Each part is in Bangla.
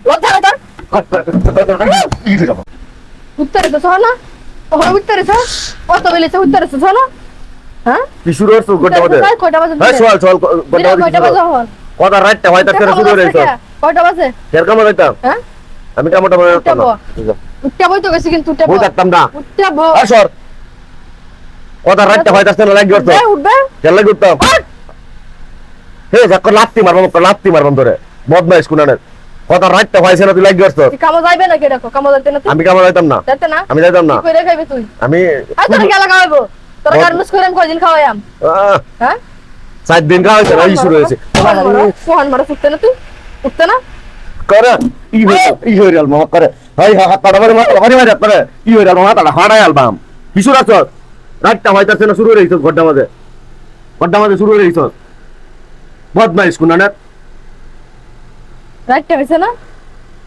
লজ্জা নাই তোর? উত্তরে তো শোন না, ওখানে উত্তরে শোন, কত বেলেছে উত্তরে তো শোন। হ্যাঁ কি শুরু হচ্ছে ঘন্টা বাজে? কয়টা বাজে? হ্যাঁ চল চল ঘন্টা কয়টা বাজে বাজে। এখন? কথা রাইটটা হয়তো তেরা শুরু হয়ে গেছে। কয়টা বাজে? এর কাম হইতাম হ্যাঁ আমি কামটা বানাই উঠতে বো। উঠতে বই তো গেছি কিন্তু উঠতে বো। বই থাকতাম না। উঠতে বো। আসর কথা রাইটটা হয়তো না লাগি করতে উঠবে কেন লাগি উঠতাম হে যাক লাত্তি মারবাম ধরে বদমাইশ কুনানের কথা রাইটটা হইছে না তুই লাগি করছ তুই কামো যাইবে নাকি দেখো কামো যাইতে না তুই? আমি কাম যাইতাম না যাইতে না? আমি যাইতাম না কি কইরে খাইবে তুই? আমি আই তোর গেলা খাওয়াইবো। তোর গার্মেন্টস করে আমি কয়দিন খাওয়াইয়াম? হ্যাঁ 7 দিন কাজ হইছে এই শুরু হইছে কোহান মারা উঠতে না তুই? উঠতে না? করে ই হইরাল মামা করে হাই হা হাত পাড়া মারো হরি মারে করে ই হইরাল মামা তাড়া হাড়াই আলবাম কি শুরু আছে রাইটটা হইতাছে না শুরু হয়ে গেছে গড্ডা মাঝে শুরু হয়ে গেছে বদমাইশ কুনানের রাইটটা হইছে না?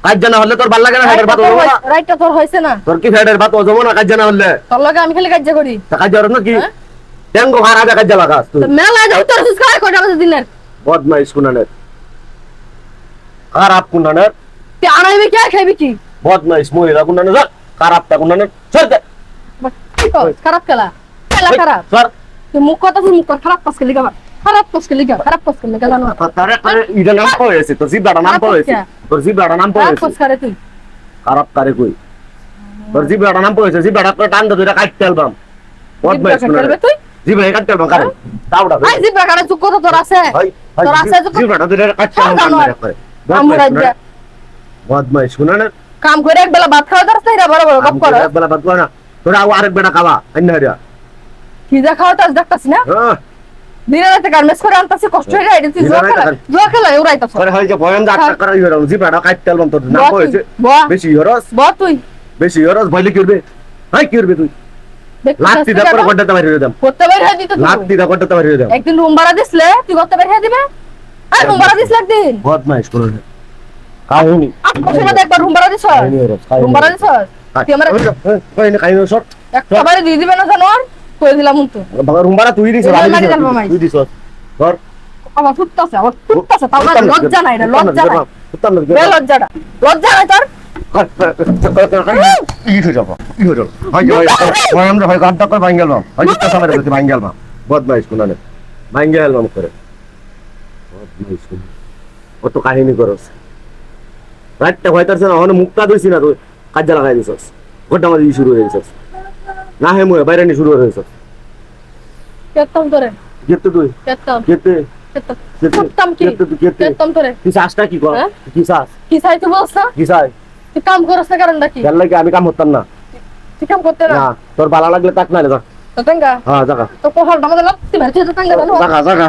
কাজ জানা হলে তোর ভাল লাগে না হেডের ভাত হবো না রাইটটা তোর হইছে না? তোর কি হেডের ভাত হবো না কাজ জানা হলে তোর লগে আমি খালি কাজ করি। তা কাজ জানো না কি হ্যাঁ? ট্যাঙ্গো হারাবে কাজ লাগাস তুই তো মেলা যাও তোর সুস্কার কয়টা বাজে দিনের? বদমাইশ কুনানের খারাপ কুনানের তুই আনাইবি কি আর খাইবি কি? বদমাইশ মহিলা কুনানের খারাপটা কুনানের সরতে কি কর? খারাপ খেলা খেলা খারাপ। সর তুই মুখ কথা তুই মুখ কর খারাপ পাস খেলি গাবার খারাপ পাস খেলি জানো না? তারে ইডা নাম পড়েছে তো জিবাড়া নাম পড়েছে তোর জিবাড়া নাম খারাপ পড়েছে পাস করে তুই। খারাপ কারে কই তোর জিবাড়া নাম পড়েছে জিবাড়া করে টান দে দুইটা কাটতে আলবাম বদমাইশ জিব্বা কুনানের খেলবে তুই? জিবাড়া কাটতে আলবাম কারে তাওড়া আই জিব্বা কাটা চুপ কথা তোর আছে? তোর আছে চুপ জিবাড়া দুইটা কাটতে হ্যাঁ, জানো আর। আমরা যা বদমাইশ কুনানের কাম করে এক বেলা ভাত খাওয়া দরছ না বড় বড় গপ করো। বেলা বাদ না তোরা আরেক বেটা খাওয়া অন্য হইরা কি যা খাওয়া তাস দেখতাছি না? দিনে রাতে গার্মেন্টস করে আনতাছি কষ্ট হয়ে যায় তুই জুয়া খেলা উড়াইতাছ। করে হয় যে বয়ান যা আটকা করা হইরা জিবাড়া কাটতে আলবাম তোর নাম পড়েছে বেশি হরস তুই ভইলে কি করবে হাই কি করবে তুই লাত্তি দা করে গড্ডাতে মারিয়ে দাম করতে বের হয়ে দিত তুই। লাত্তি দা গড্ডাতে মারিয়ে দাম একদিন রুম ভাড়া দিছলে তুই করতে বের হয়ে দিবে? আর রুম ভাড়া দিছলে একদিন? বদমাইশ করে কাহিনী আপনি না একবার রুম ভাড়া দিছ? রুম ভাড়া দিছ? তুই আমার কাহিনী কাহিনী শর্ট একবারে দিয়ে দিবে না জানো আর? কই দিলাম তো। বাবা রুমবারা তুই দিছ এই আমি মারি দিছ জানবো মাই। তুই দিছ ধর আমার ফুটতাছে তাও না লজ্জা নাই রে লজ্জা নাই। বে লজ্জাটা লজ্জা নাই তোর? ই হয়ে যাব হাই হাই আমরা ভাই গাড্ডা করে ভাঙ গেলাম হাই জিতা সামনে বলতে ভাঙ গেলাম বদমাইশ কোনানে ভাঙ গেলাম করে বদমাইশ ও তো কাহিনী করছ রাতটা হইতাছে না ওখানে মুক্তা দইছি না তুই কাজে লাগাই দিছস গোটা মাঝে শুরু হয়ে গেছস না হে মুয়ে বাইরে নি শুরু হয়ে গেছস কেতম তোরে যেতে তুই কেতম যেতে কেতম কি কেতম তোরে কি চাষটা কি কর কি চাষ কি চাই তুই বলছ না? কি চাই তুই কাম করছ না কারণ নাকি? জানলে কি আমি কাম করতাম না তুই কাম করতে না? না তোর ভালো লাগলে তাক না রে তো তেঙ্গা হ্যাঁ জাগা তো কোহল আমাদের লাগতে ভাই তুই তো তেঙ্গা জানো? জাগা জাগা